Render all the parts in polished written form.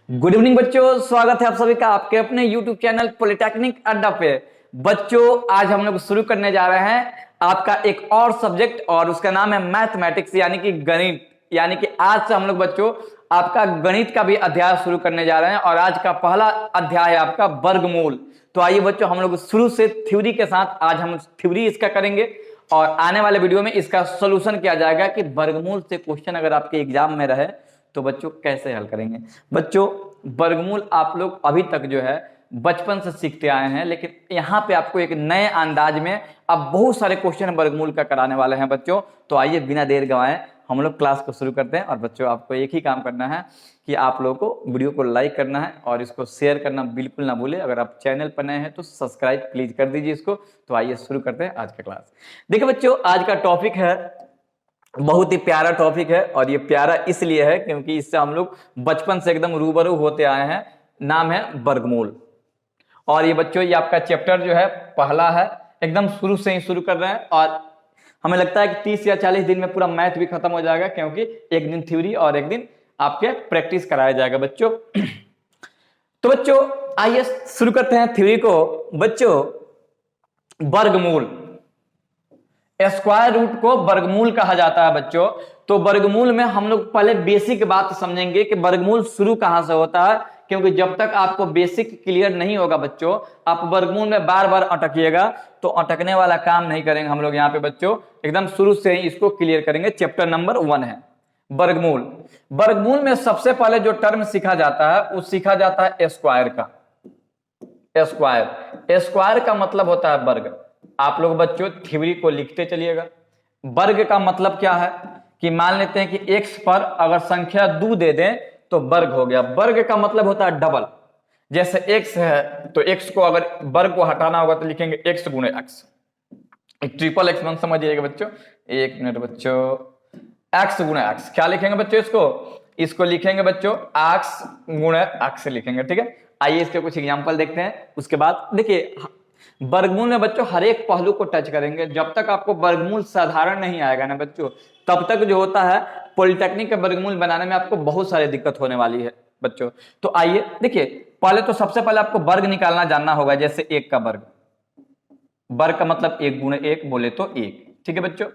Good evening बच्चों, स्वागत है आप सभी का आपके अपने YouTube चैनल पॉलिटेक्निक अड्डा पे। बच्चों आज हम लोग शुरू करने जा रहे हैं आपका एक और सब्जेक्ट और उसका नाम है मैथमेटिक्स यानी कि गणित। यानी कि आज से हम लोग बच्चों आपका गणित का भी अध्याय शुरू करने जा रहे हैं और आज का पहला अध्याय है आपका वर्गमूल। तो आइए बच्चों हम लोग शुरू से थ्योरी के साथ आज हम थ्योरी इसका करेंगे और आने वाले वीडियो में इसका सोल्यूशन किया जाएगा कि वर्गमूल से क्वेश्चन अगर आपके एग्जाम में रहे तो बच्चों कैसे हल करेंगे। बच्चों वर्गमूल आप लोग अभी तक जो है बचपन से सीखते आए हैं, लेकिन यहाँ पे आपको एक नए अंदाज में अब बहुत सारे क्वेश्चन वर्गमूल का कराने वाले हैं बच्चों। तो आइए बिना देर गवाए हम लोग क्लास को शुरू करते हैं। और बच्चों आपको एक ही काम करना है कि आप लोगों को वीडियो को लाइक करना है और इसको शेयर करना बिल्कुल ना भूले। अगर आप चैनल पर नए हैं तो सब्सक्राइब प्लीज कर दीजिए इसको। तो आइए शुरू करते हैं आज का क्लास। देखिए बच्चों आज का टॉपिक है बहुत ही प्यारा टॉपिक है और ये प्यारा इसलिए है क्योंकि इससे हम लोग बचपन से एकदम रूबरू होते आए हैं। नाम है वर्गमूल। और ये बच्चों ये आपका चैप्टर जो है पहला है, एकदम शुरू से ही शुरू कर रहे हैं और हमें लगता है कि 30 या 40 दिन में पूरा मैथ भी खत्म हो जाएगा क्योंकि एक दिन थ्योरी और एक दिन आपके प्रैक्टिस कराया जाएगा बच्चों। तो बच्चों आइए शुरू करते हैं थ्योरी को। बच्चों वर्गमूल स्क्वायर रूट को वर्गमूल कहा जाता है बच्चों। तो वर्गमूल में हम लोग पहले बेसिक बात समझेंगे कि वर्गमूल शुरू कहां से होता है, क्योंकि जब तक आपको बेसिक क्लियर नहीं होगा बच्चों आप वर्गमूल में बार बार अटकिएगा तो अटकने वाला काम नहीं करेंगे हम लोग यहाँ पे बच्चों। एकदम शुरू से ही इसको क्लियर करेंगे। चैप्टर नंबर 1 है वर्गमूल। वर्गमूल में सबसे पहले जो टर्म सीखा जाता है वो सीखा जाता है स्क्वायर का। स्क्वायर का मतलब होता है वर्ग। आप लोग बच्चों थ्योरी को लिखते चलिएगा। वर्ग का मतलब क्या है कि मान लेते हैं कि x पर अगर संख्या 2 दे दें तो वर्ग हो गया। वर्ग का मतलब होता है डबल। जैसे x है तो x को अगर वर्ग को हटाना होगा तो लिखेंगे x गुणे x। एक ट्रिपल एक्स समझिएगा बच्चों। एक मिनट बच्चों, x गुणे x क्या लिखेंगे बच्चों? इसको लिखेंगे बच्चों x गुणे x लिखेंगे। ठीक है, आइए इसके कुछ एग्जांपल देखते हैं। उसके बाद देखिए वर्गमूल में बच्चों हर एक पहलू को टच करेंगे। जब तक आपको वर्गमूल साधारण नहीं आएगा ना बच्चों तब तक जो होता है पॉलिटेक्निक का वर्गमूल बनाने में आपको बहुत सारी दिक्कत होने वाली है बच्चों। तो आइए देखिए पहले तो सबसे पहले आपको वर्ग निकालना जानना होगा। जैसे 1 का वर्ग, वर्ग का मतलब 1 गुणे 1 बोले तो 1। ठीक है बच्चों।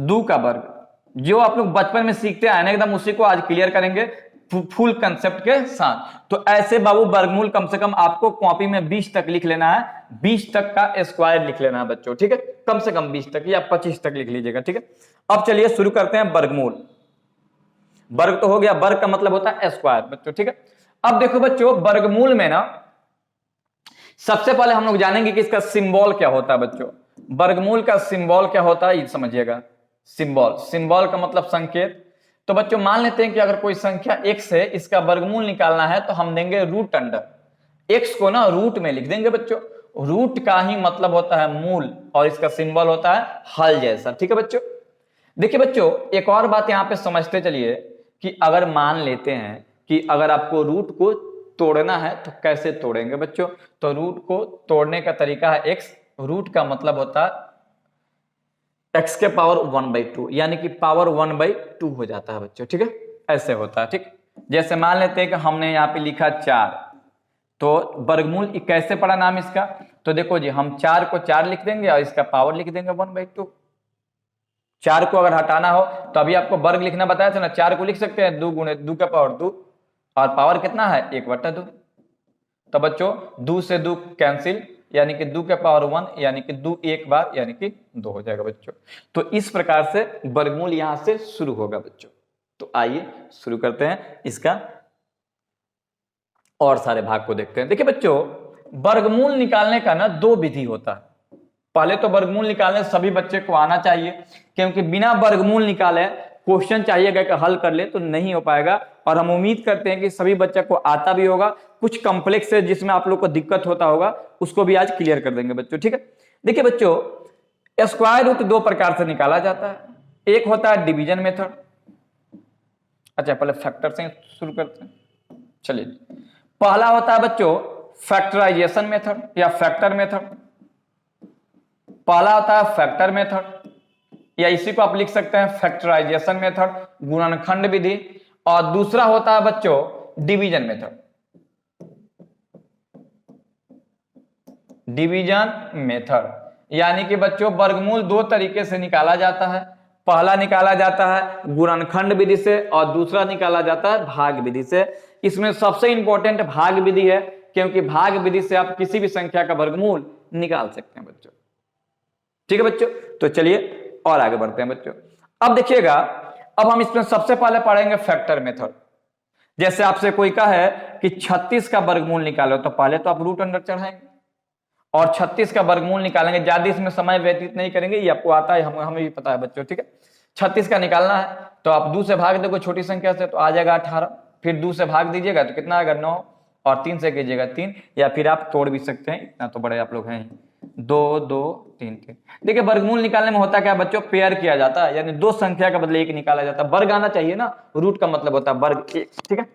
2 का वर्ग जो आप लोग बचपन में सीखते आए ना एकदम उसी को आज क्लियर करेंगे फुल कंसेप्ट के साथ। तो ऐसे बाबू वर्गमूल कम से कम आपको कॉपी में 20 तक लिख लेना है। 20 तक का स्क्वायर लिख लेना है बच्चों। ठीक है, कम से कम 20 तक या 25 तक लिख लीजिएगा। ठीक है, अब चलिए शुरू करते हैं वर्गमूल। वर्ग तो हो गया, वर्ग का मतलब होता है स्क्वायर बच्चों। ठीक है, अब देखो बच्चों वर्गमूल में ना सबसे पहले हम लोग जानेंगे कि इसका सिंबल क्या होता है बच्चों। वर्गमूल का सिंबल क्या होता है ये समझिएगा। सिंबल का मतलब संकेत। तो बच्चों मान लेते हैं कि अगर कोई संख्या x है, इसका वर्गमूल निकालना है तो हम देंगे रूट अंडर। x को ना रूट में लिख देंगे बच्चों। रूट का ही मतलब होता है मूल और इसका सिंबल होता है हल जैसा। ठीक है बच्चों। देखिए बच्चों एक और बात यहाँ पे समझते चलिए कि अगर मान लेते हैं कि अगर आपको रूट को तोड़ना है तो कैसे तोड़ेंगे बच्चों। तो रूट को तोड़ने का तरीका है x। रूट का मतलब होता है x के पावर 1/2 यानी कि पावर 1/2 हो जाता है बच्चों। ठीक है, ऐसे होता है। ठीक, जैसे मान लेते हैं कि हमने यहाँ पे लिखा 4 तो वर्गमूल कैसे पड़ा नाम इसका। तो देखो जी हम 4 को 4 लिख देंगे और इसका पावर लिख देंगे 1/2। 4 को अगर हटाना हो तो अभी आपको वर्ग लिखना बताया था ना, 4 को लिख सकते हैं 2 गुणे 2 का पावर 2 और पावर कितना है 1/2। तो बच्चों 2 से 2 कैंसिल यानी कि 2 के पावर 1 यानी कि 2 एक बार यानी कि 2 हो जाएगा बच्चों। तो इस प्रकार से वर्गमूल यहां से शुरू होगा बच्चों। तो आइए शुरू करते हैं इसका और सारे भाग को देखते हैं। देखिए बच्चों वर्गमूल निकालने का ना 2 विधि होता है। पहले तो वर्गमूल निकालने सभी बच्चे को आना चाहिए, क्योंकि बिना वर्गमूल निकाले क्वेश्चन चाहिएगा कि हल कर ले तो नहीं हो पाएगा। और हम उम्मीद करते हैं कि सभी बच्चे को आता भी होगा। कुछ कॉम्प्लेक्स है जिसमें आप लोग को दिक्कत होता होगा उसको भी आज क्लियर कर देंगे बच्चों। ठीक है, देखिए बच्चों स्क्वायर रूट 2 प्रकार से निकाला जाता है। एक होता है डिवीजन मेथड। अच्छा पहले फैक्टर से शुरू करते हैं। चलिए पहला होता है बच्चों फैक्टराइजेशन मेथड या फैक्टर मेथड। पहला होता है फैक्टर मेथड या इसी को आप लिख सकते हैं फैक्टराइजेशन मेथड, गुणनखंड विधि। और दूसरा होता है बच्चों डिवीजन मेथड। डिवीजन मेथड यानी कि बच्चों वर्गमूल दो तरीके से निकाला जाता है। पहला निकाला जाता है गुणनखंड विधि से और दूसरा निकाला जाता है भाग विधि से। इसमें सबसे इंपॉर्टेंट भाग विधि है, क्योंकि भाग विधि से आप किसी भी संख्या का वर्गमूल निकाल सकते हैं बच्चों। ठीक है बच्चों, तो चलिए और आगे बढ़ते हैं बच्चों। अब देखिएगा, अब हम इसमें सबसे पहले पढ़ेंगे फैक्टर मेथड। जैसे आपसे कोई कहे कि 36 का वर्गमूल निकालो, तो पहले तो आप रूट अंडर चढ़ाएंगे और 36 का वर्गमूल निकालेंगे। ज्यादा इसमें समय व्यतीत नहीं करेंगे, ये आपको आता है, हमें भी पता है बच्चों। ठीक है, 36 का निकालना है तो आप 2 से भाग दोगे छोटी संख्या से तो आ जाएगा 18, फिर 2 से भाग दीजिएगा तो कितना आएगा 9, और 3 से कीजिएगा 3, या फिर आप तोड़ भी सकते हैं, इतना तो बड़े आप लोग हैं, 2 2 3 3। देखिए वर्गमूल निकालने में होता क्या बच्चों, पेयर किया जाता है, यानी 2 संख्या के बदले 1 निकाला जाता है। वर्ग आना चाहिए ना, रूट का मतलब होता है वर्ग 1। ठीक है,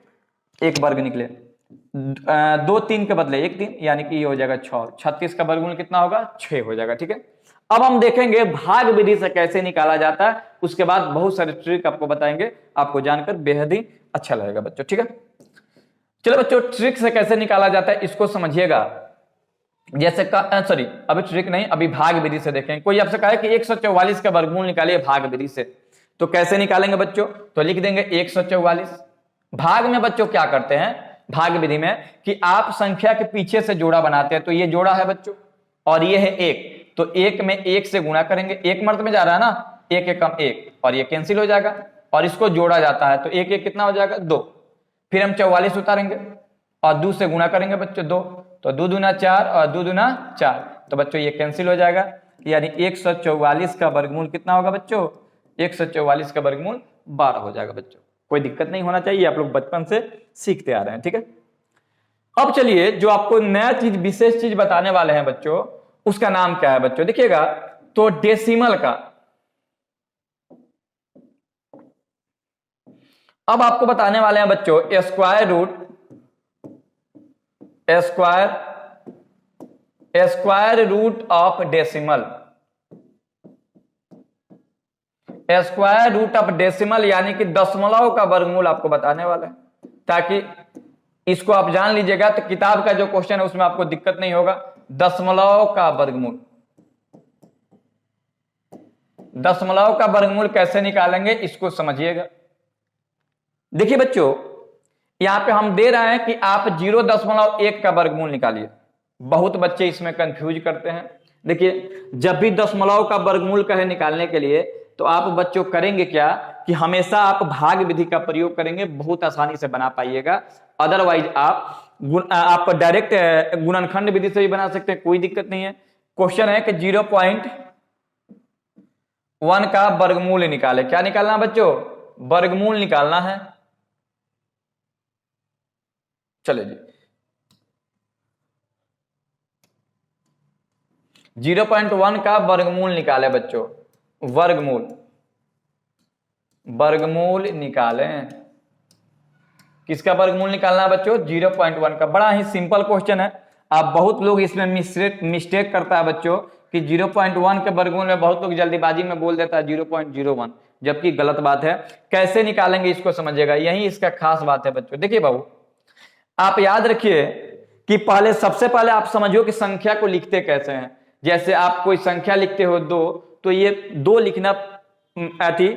1 वर्ग निकले, 2 3 के बदले 1 3, यानी कि ये हो जाएगा 6। 36 का वर्गमूल कितना होगा, 6 हो जाएगा। ठीक है, अब हम देखेंगे भाग विधि से कैसे निकाला जाता है, उसके बाद बहुत सारे ट्रिक आपको बताएंगे, आपको जानकर बेहद ही अच्छा लगेगा बच्चों। ठीक है, चलो बच्चों ट्रिक से कैसे निकाला जाता है इसको समझिएगा। जैसे सॉरी अभी ट्रिक नहीं, अभी भाग विधि से देखें। कोई आपसे कहे कि 144 का वर्गमूल निकालिए भाग विधि से, तो कैसे निकालेंगे बच्चों, तो लिख देंगे 144। भाग में बच्चों क्या करते हैं भाग विधि में कि आप संख्या के पीछे से जोड़ा बनाते हैं। तो ये जोड़ा है बच्चों और ये है 1, तो 1 में 1 से गुणा करेंगे, 1 मर्द में जा रहा है ना, 1 1 कम 1, और ये कैंसिल हो जाएगा और इसको जोड़ा जाता है, तो 1 1 कितना हो जाएगा 2। फिर हम 44 उतारेंगे और 2 से गुणा करेंगे बच्चों 2, तो 2 दूना 4 और 2 दूना 4, तो बच्चों ये कैंसिल हो जाएगा, यानी 144 का वर्गमूल कितना होगा बच्चों, 144 का वर्गमूल 12 हो जाएगा बच्चों। कोई दिक्कत नहीं होना चाहिए, आप लोग बचपन से सीखते आ रहे हैं। ठीक है, अब चलिए जो आपको नया चीज विशेष चीज बताने वाले हैं बच्चों, उसका नाम क्या है बच्चों, देखिएगा। तो डेसिमल का, अब आपको बताने वाले हैं बच्चों square root of decimal. Square root of decimal यानी कि दशमलव का वर्गमूल आपको बताने वाला है, ताकि इसको आप जान लीजिएगा, तो किताब का जो क्वेश्चन है उसमें आपको दिक्कत नहीं होगा। दशमलव का वर्गमूल, दशमलव का वर्गमूल कैसे निकालेंगे इसको समझिएगा। देखिए बच्चों, यहां पे हम दे रहे हैं कि आप 0.1 का वर्गमूल निकालिए। बहुत बच्चे इसमें कंफ्यूज करते हैं। देखिए जब भी दशमलव का वर्गमूल कहे निकालने के लिए, तो आप बच्चों करेंगे क्या कि हमेशा आप भाग विधि का प्रयोग करेंगे, बहुत आसानी से बना पाइएगा। अदरवाइज आप डायरेक्ट गुणनखंड विधि से भी बना सकते हैं, कोई दिक्कत नहीं है। क्वेश्चन है कि 0.1 का वर्गमूल निकाले। क्या निकालना है बच्चों, वर्गमूल निकालना है। चले जी, 0.1 का वर्गमूल निकाले बच्चों, वर्गमूल निकालें। किसका वर्गमूल निकालना है बच्चों, 0.1 का। बड़ा ही सिंपल क्वेश्चन है। आप बहुत लोग इसमें मिस्टेक करता है बच्चों कि 0.1 के वर्गमूल में बहुत लोग जल्दीबाजी में बोल देता है 0.01, जबकि गलत बात है। कैसे निकालेंगे इसको समझिएगा, यही इसका खास बात है बच्चों। देखिए बाबू, आप याद रखिए कि पहले सबसे पहले आप समझो कि संख्या को लिखते कैसे हैं। जैसे आप कोई संख्या लिखते हो 2, तो ये 2 लिखना थी,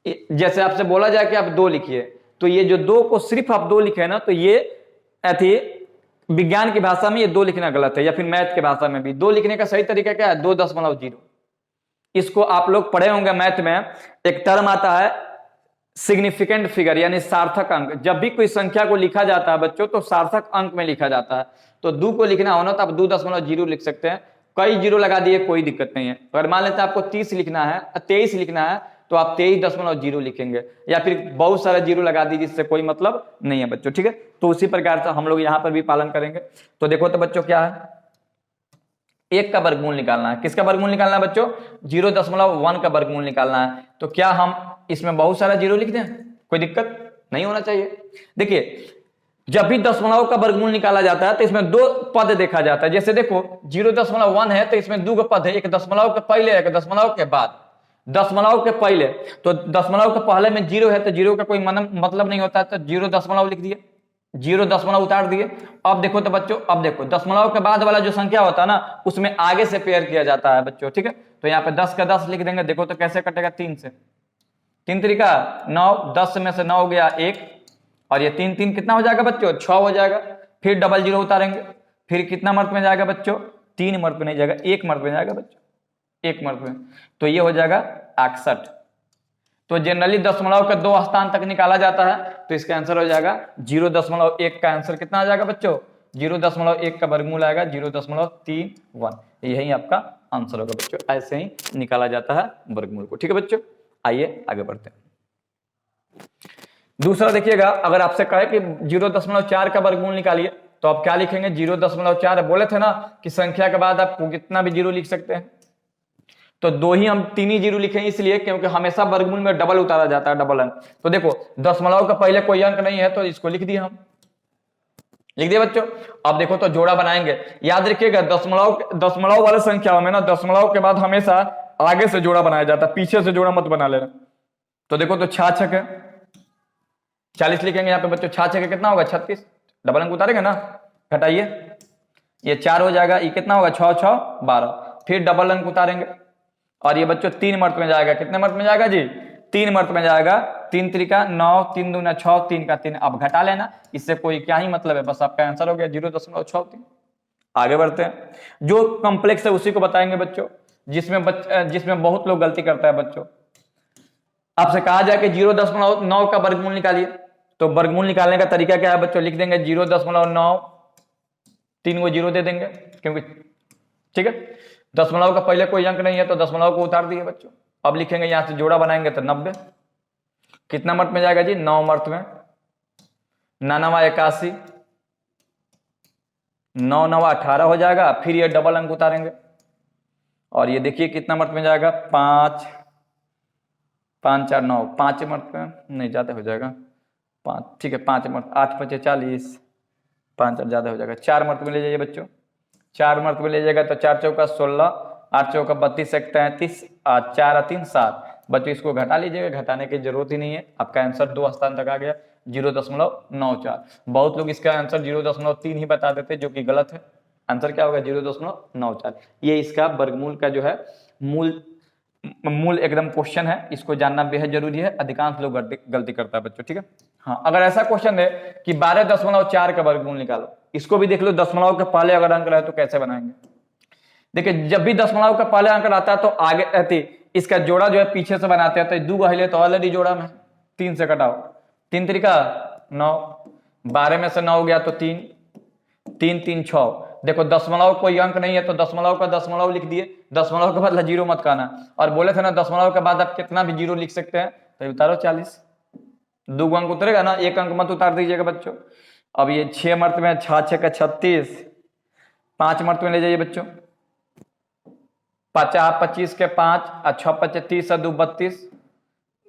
जैसे आपसे बोला जाए कि आप 2 लिखिए, तो ये जो 2 को सिर्फ आप 2 लिखे ना, तो ये थी विज्ञान की भाषा में ये 2 लिखना गलत है, या फिर मैथ की भाषा में भी 2 लिखने का सही तरीका क्या है, 2.0। इसको आप लोग पढ़े होंगे मैथ में, एक टर्म आता है सिग्निफिकेंट फिगर, यानी सार्थक अंक। जब भी कोई संख्या को लिखा जाता है बच्चों, तो सार्थक अंक में लिखा जाता है। तो 2 को लिखना हो ना, तो आप 2.0 लिख सकते हैं। कई जीरो लगा दिए, कोई दिक्कत नहीं है। अगर मान लेते हैं आपको 30 लिखना है, 23 लिखना है, तो आप 23.0 लिखेंगे, या फिर बहुत सारा जीरो लगा दीजिए, जिससे कोई मतलब नहीं है बच्चों। ठीक है, तो उसी प्रकार से हम लोग यहाँ पर भी पालन करेंगे। तो देखो तो बच्चों क्या है, 1 का वर्गमूल निकालना है। किसका वर्गमूल निकालना है बच्चों, 0.1 का वर्गमूल निकालना है। तो क्या हम इसमें बहुत सारा जीरो लिख दें, कोई दिक्कत नहीं होना चाहिए। देखिए जब भी दशमलव का वर्गमूल निकाला जाता है, तो इसमें 2 पद देखा जाता है। जैसे देखो 0.1 है, तो इसमें 2 पद है, एक दशमलव के पहले, एक दशमलव के बाद। दशमलव के पहले, तो दशमलव के पहले में जीरो है तो जीरो का कोई मतलब नहीं होता, तो जीरो दशमलव लिख दिए, जीरो दशमलव उतार दिए। अब देखो तो बच्चों, अब देखो दशमलव के बाद वाला जो संख्या होता है ना उसमें आगे से पेयर किया जाता है बच्चों, ठीक है। तो यहाँ पे 10 का 10 लिख देंगे, देखो तो कैसे कटेगा, 3 से, 3 तरीका 9, 10 में से 9 गया 1, और ये 3 3 कितना हो जाएगा बच्चों, 6 हो जाएगा। फिर डबल जीरो उतारेंगे, फिर कितना मर्त में जाएगा बच्चों, 3 मर्त में नहीं जाएगा, 1 मर्त में जाएगा बच्चों, 1 मर्त में, तो ये हो जाएगा 61। तो जनरली दशमलव के 2 स्थान तक निकाला जाता है, तो इसका आंसर हो जाएगा 0.1 का आंसर कितना आ जाएगा बच्चों, 0.1 का वर्गमूल आएगा 0.31। यही आपका आंसर होगा बच्चों, ऐसे ही निकाला जाता है वर्गमूल को, ठीक है बच्चों। आइए आगे बढ़ते हैं। दूसरा देखिएगा, अगर आपसे कहे कि 0.4 का वर्गमूल निकालिए तो आप क्या लिखेंगे, 0.4। बोले थे ना कि संख्या के बाद आप कितना भी जीरो लिख सकते हैं, तो 2 ही हम 3 ही जीरो लिखें, इसलिए क्योंकि हमेशा वर्गमूल में डबल उतारा जाता है, डबल अंक। तो देखो दशमलव का पहले कोई अंक नहीं है तो इसको लिख दिए, हम लिख दिए बच्चों। अब देखो तो जोड़ा बनाएंगे, याद रखिएगा दशमलव वाले संख्याओं में ना दशमलव के बाद हमेशा आगे से जोड़ा बनाया जाता है, पीछे से जोड़ा मत बना लेना। तो देखो तो 6 6 है 40 लिखेंगे यहाँ पे बच्चों, 6 6 कितना होगा 36, डबल अंक उतारेंगे ना, घटाइए, ये 4 हो जाएगा, ये कितना होगा 6 6 12, फिर डबल अंक उतारेंगे, और ये बच्चों 3 मर्त में जाएगा, कितने मर्त में जाएगा जी, 3 मर्त में जाएगा, 3 त्रिका 9, 3 दूना 6, 3 का 3, अब घटा लेना, इससे कोई क्या ही मतलब है, बस आपका आंसर हो गया 0.63। आगे बढ़ते हैं, जो कॉम्प्लेक्स है उसी को बताएंगे बच्चों, जिसमें बहुत लोग गलती करता है बच्चों। आपसे कहा जाए कि 0.9 का वर्गमूल निकालिए, तो वर्गमूल निकालने का तरीका क्या है बच्चों, लिख देंगे 0.9, 3 को जीरो दे देंगे, क्योंकि ठीक है दशमलव का पहले कोई अंक नहीं है तो दशमलव को उतार दिए बच्चों। अब लिखेंगे यहां से जोड़ा बनाएंगे तो 90, कितना मर्त में जाएगा जी, 9 मर्त में, 9 81, 9 9 18 हो जाएगा, फिर ये डबल अंक उतारेंगे, और ये देखिए कितना मर्त में जाएगा, 5 5 4 9, 5 मर्त में नहीं, ज्यादा हो जाएगा 5, ठीक है 5 मर्त, 8 5 40, 5 ज्यादा हो जाएगा, 4 मर्त में ले जाइए बच्चों, 4 मर्त में ले जाएगा तो 4 चौका 16, 8 चौका 32, 33, 4 3 7 बच्चों, इसको घटा लीजिएगा, घटाने की जरूरत ही नहीं है, आपका आंसर 2 स्थान तक आ गया 0.94। बहुत लोग इसका आंसर 0.3 ही बता देते, जो कि गलत है, आंसर क्या होगा 0.94। ये इसका वर्गमूल का जो है मूल एकदम क्वेश्चन है, इसको जानना बेहद जरूरी है, अधिकांश लोग गलती करता है बच्चों, ठीक है। हाँ, अगर ऐसा क्वेश्चन है कि 12.4 का वर्गमूल निकालो, इसको भी देख लो, दशमलव के पहले अगर अंक रहे तो कैसे बनाएंगे। देखिए जब भी दशमलव का पहले अंक आता है तो आगे रहती, इसका जोड़ा जो है पीछे से बनाते हैं, तो 2 गहिले तो ऑलरेडी जोड़ा में 3 से कटाओ, 3 तरीका 9, 12 में से 9 गया तो 3 3 3 6। देखो दशमलव कोई अंक नहीं है तो दशमलव का दशमलव लिख दिए, दशमलव के बाद जीरो मत कहना, और बोले थे ना दशमलव के बाद आप कितना भी जीरो लिख सकते हैं, तो उतारो 40, 2 अंक उतरेगा ना, 1 अंक मत उतार दीजिएगा बच्चों। अब ये 6 मर्त में 6 6 का 36, 5 मर्त में ले जाइए बच्चों, 50 25 के 5, 6 5 30, 2 32,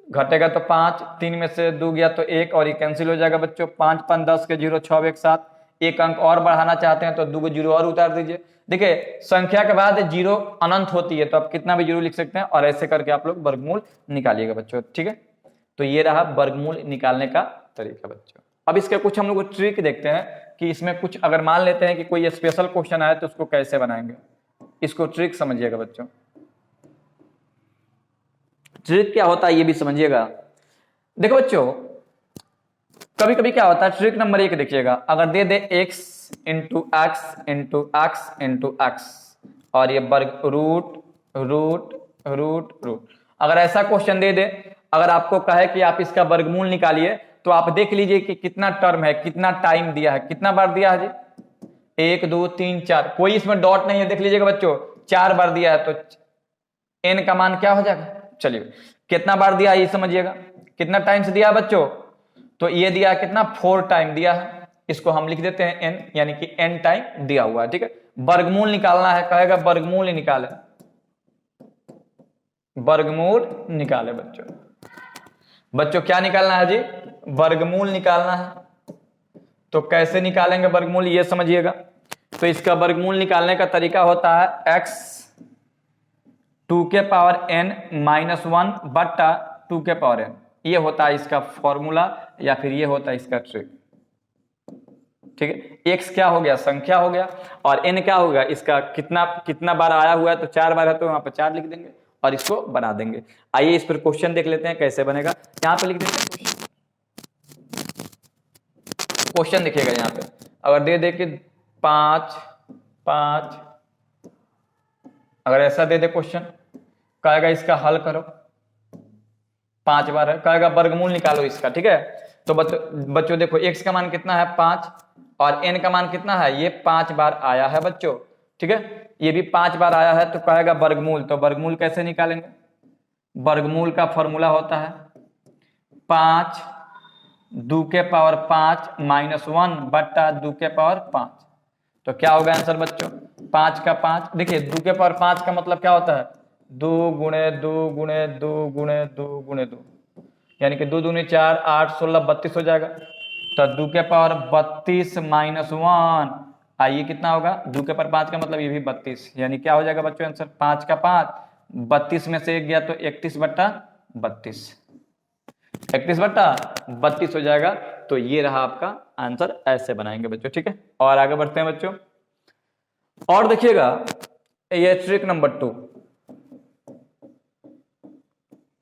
घटेगा तो 5, 3 में से 2 गया तो 1, और ये कैंसिल हो जाएगा बच्चों, 5 5 10 के 0, 6 1 7, 1 अंक और बढ़ाना चाहते हैं तो 2 को जीरो और उतार दीजिए। देखिए संख्या के बाद जीरो अनंत होती है तो आप कितना भी जीरो लिख सकते हैं, और ऐसे करके आप लोग वर्गमूल निकालिएगा बच्चों, ठीक है। तो ये रहा वर्गमूल निकालने का तरीका बच्चों। अब इसके कुछ हम लोग ट्रिक देखते हैं कि इसमें कुछ अगर मान लेते हैं कि कोई स्पेशल क्वेश्चन आए तो उसको कैसे बनाएंगे, इसको ट्रिक समझिएगा बच्चों। ट्रिक क्या होता है ये भी समझिएगा। देखो बच्चों कभी कभी क्या होता है, ट्रिक नंबर 1 देखिएगा, अगर दे दे x into x into x into x, और ये वर्ग रूट रूट रूट रूट, अगर ऐसा क्वेश्चन दे दे, अगर आपको कहे कि आप इसका वर्गमूल निकालिए, तो आप देख लीजिए कि कितना टर्म है, कितना टाइम दिया है, कितना बार दिया है जी, 1 2 3 4, कोई इसमें डॉट नहीं है, देख लीजिएगा बच्चों 4 बार दिया है, तो n का मान क्या हो जाएगा, चलिए कितना बार दिया है ये समझिएगा, कितना टाइम से दिया है बच्चों, तो ये दिया है कितना 4 टाइम दिया है, इसको हम लिख देते हैं n, यानी कि n टाइम दिया हुआ है, ठीक है। वर्गमूल निकालना है, कहेगा वर्गमूल निकाले, वर्गमूल निकाले बच्चों, बच्चों क्या निकालना है जी, वर्गमूल निकालना है। तो कैसे निकालेंगे वर्गमूल ये समझिएगा। तो इसका वर्गमूल निकालने का तरीका होता है x 2 के पावर n माइनस 1 बट्टा 2 के पावर n, ये होता है इसका फॉर्मूला या फिर ये होता है इसका ट्रिक। ठीक है, x क्या हो गया, संख्या हो गया, और n क्या होगा, इसका कितना कितना बार आया हुआ है, तो 4 बार है तो वहां पर 4 लिख देंगे और इसको बना देंगे। आइए इस पर क्वेश्चन देख लेते हैं कैसे बनेगा। यहाँ पे लिख देते हैं क्वेश्चन दिखेगा यहाँ पे, अगर दे दे कि 5 5, अगर ऐसा दे दे क्वेश्चन, कहेगा इसका हल करो, 5 बार है, कहेगा वर्गमूल निकालो इसका। ठीक है, तो बच्चों देखो x का मान कितना है 5 और n का मान कितना है, ये 5 बार आया है बच्चों। ठीक है, ये भी 5 बार आया है, तो कहेगा वर्गमूल, तो वर्गमूल कैसे निकालेंगे, वर्गमूल का फॉर्मूला होता है 5 2 के पावर 5 माइनस 1 बट्टा 2 के पावर 5। तो क्या होगा आंसर बच्चों, 5 का 5, देखिए 2 के पावर 5 का मतलब क्या होता है, 2 गुणे 2 गुणे 2 गुणे 2 गुणे 2, यानी कि 2 दूनी 4 8 16 32 हो जाएगा। तो 2 के पावर 32 माइनस 1, आइए कितना होगा, 2 के पावर 5 का मतलब ये भी 32, यानी क्या हो जाएगा बच्चों आंसर, 5 का 5, 32 में से 1 गया तो 31 बट्टा 32, 31 बट्टा 32 हो जाएगा। तो ये रहा आपका आंसर, ऐसे बनाएंगे बच्चों। ठीक है, और आगे बढ़ते हैं बच्चों, और देखिएगा ये ट्रिक नंबर 2।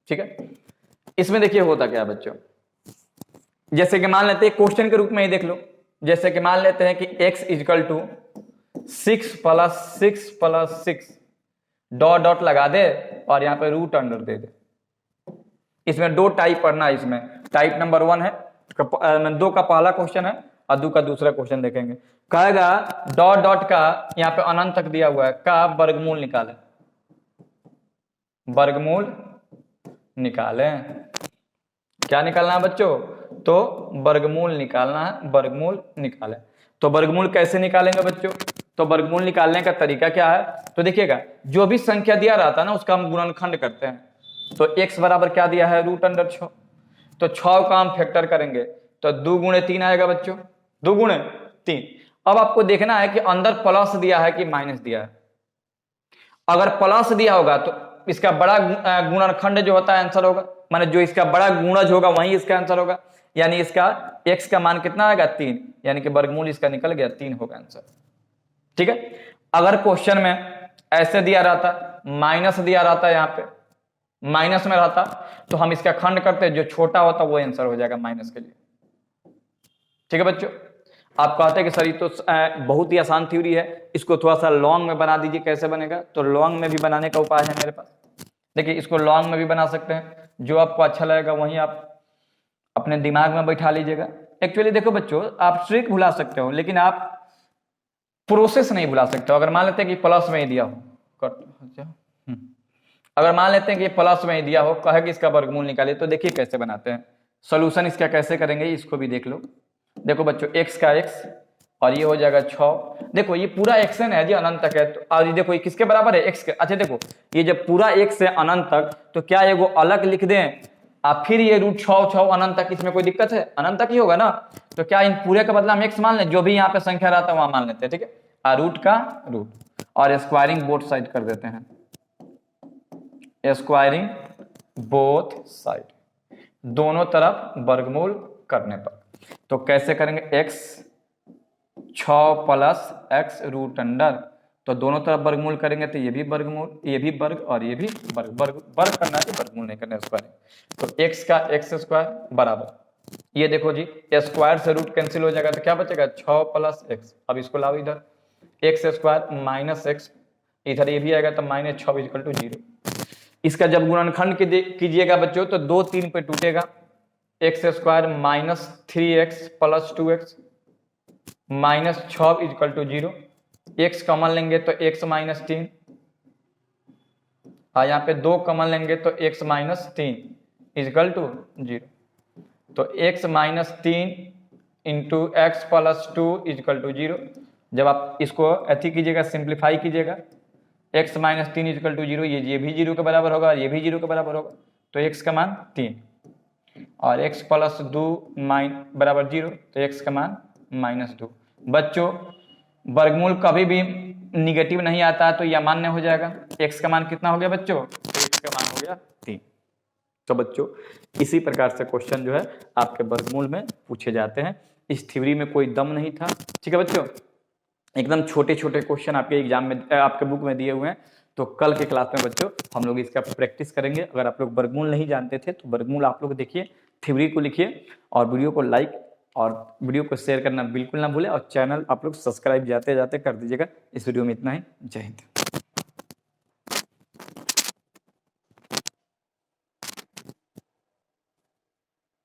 ठीक है, इसमें देखिए होता क्या है बच्चों, जैसे कि मान लेते हैं क्वेश्चन के रूप में ही देख लो, जैसे कि मान लेते हैं कि x is equal to 6 plus 6 plus 6 dot dot लगा दे और यहाँ पे रूट अंडर दे दे। इसमें 2 टाइप पढ़ना है, इसमें टाइप नंबर 1 है, 2 का पहला क्वेश्चन है और 2 का दूसरा क्वेश्चन देखेंगे। कहेगा डॉट डॉट का यहाँ पे अनंत तक दिया हुआ है, का वर्गमूल निकाले, वर्गमूल निकालें। क्या निकालना है बच्चों, तो वर्गमूल निकालना है, वर्गमूल निकालें। तो वर्गमूल कैसे निकालेंगे बच्चों, तो वर्गमूल निकालने का तरीका क्या है, तो देखिएगा जो भी संख्या दिया रहता है ना उसका हम गुणनखंड करते हैं। तो x बराबर क्या दिया है, रूट अंडर 6, तो 6 का हम फैक्टर करेंगे तो 2 गुणे 3 आएगा बच्चों, 2 गुणे 3। अब आपको देखना है कि अंदर प्लस दिया है कि माइनस दिया है। अगर प्लस दिया होगा तो इसका बड़ा गुणनखंड जो होता है आंसर होगा, माने जो इसका बड़ा गुणज होगा वही इसका आंसर होगा, यानी इसका x का मान कितना आएगा 3, यानी कि वर्गमूल इसका निकल गया 3 होगा आंसर। ठीक है, अगर क्वेश्चन में ऐसे दिया रहता, माइनस दिया रहता, यहाँ पे माइनस में रहता, तो हम इसका खंड करते, जो छोटा होता वो आंसर हो जाएगा माइनस के लिए। ठीक है बच्चों, आप कहते हैं कि सर ये तो बहुत ही आसान थ्योरी है, इसको थोड़ा सा लॉन्ग में बना दीजिए, कैसे बनेगा, तो लॉन्ग में भी बनाने का उपाय है मेरे पास। देखिए इसको लॉन्ग में भी बना सकते हैं, जो आपको अच्छा लगेगा वही आप अपने दिमाग में बैठा लीजिएगा। एक्चुअली देखो बच्चों, आप ट्रिक भुला सकते हो लेकिन आप प्रोसेस नहीं भुला सकते हो। अगर मान लेते हैं कि प्लस में ही दिया हो, अगर मान लेते हैं कि प्लस में ही दिया हो, कहे कि इसका वर्गमूल निकालिए, तो देखिए कैसे बनाते हैं, सोल्यूशन इसका कैसे करेंगे इसको भी देख लो। देखो बच्चों, x का x और ये हो जाएगा 6। देखो ये पूरा xn है जी, अनंत तक है, तो और ये देखो ये किसके बराबर है, x के। अच्छा देखो ये जब पूरा x है अनंत तक, तो क्या ये वो अलग लिख दें आप, फिर ये रूट 6 अनंत तक, इसमें कोई दिक्कत है, अनंत तक ही होगा ना। तो क्या इन पूरे का बदला हम x मान लें, जो भी यहाँ पे संख्या रहता है वहां मान लेते हैं। ठीक है, रूट का रूट, और स्क्वायरिंग बोथ साइड कर देते हैं, स्क्वायरिंग बोथ साइड, दोनों तरफ वर्गमूल करने पर। तो कैसे करेंगे, x 6 plus x root under, तो दोनों तरफ वर्गमूल करेंगे तो ये भी वर्गमूल, ये भी वर्ग और ये भी वर्ग, वर्ग करना है, वर्गमूल नहीं करना है, स्क्वायरिंग। तो x का x स्क्वायर बराबर, ये देखो जी स्क्वायर से रूट कैंसिल हो जाएगा, तो क्या बचेगा 6 प्लस x। अब इसको लाओ इधर, x स्क्वायर माइनस x, इधर ये भी आएगा तो माइनस 6 इक्वल टू 0। इसका जब गुणनखंड कीजिएगा बच्चों तो 2 3 पे टूटेगा, x square minus 3x plus 2x minus 6 equal to 0। x common लेंगे तो x माइनस 3, और यहाँ पे 2 कॉमन लेंगे तो x माइनस 3 इक्वल टू 0। तो x minus 3 into x plus 2 equal to 0। जब आप इसको अथी कीजिएगा, सिंप्लीफाई कीजिएगा, x माइनस 3 इक्वल टू 0, ये भी 0 के बराबर होगा और ये भी 0 के बराबर होगा, तो x का मान 3, और x प्लस 2 बराबर 0, तो x का मान माइनस 2। बच्चों वर्गमूल कभी भी निगेटिव नहीं आता है तो यह अमान्य हो जाएगा। x का मान कितना हो गया बच्चों? x का मान हो गया 3। तो बच्चों इसी प्रकार से क्वेश्चन जो है आपके वर्गमूल में पूछे जाते हैं। इस थ्योरी में कोई दम नहीं था, ठीक है बच्चों, एकदम छोटे छोटे क्वेश्चन आपके एग्जाम में आपके बुक में दिए हुए हैं। तो कल के क्लास में बच्चों हम लोग इसका प्रैक्टिस करेंगे। अगर आप लोग वर्गमूल नहीं जानते थे तो वर्गमूल आप लोग देखिए, थ्योरी को लिखिए और वीडियो को लाइक और वीडियो को शेयर करना बिल्कुल ना भूलें और चैनल आप लोग सब्सक्राइब जाते जाते कर दीजिएगा। इस वीडियो में इतना ही। जय हिंद।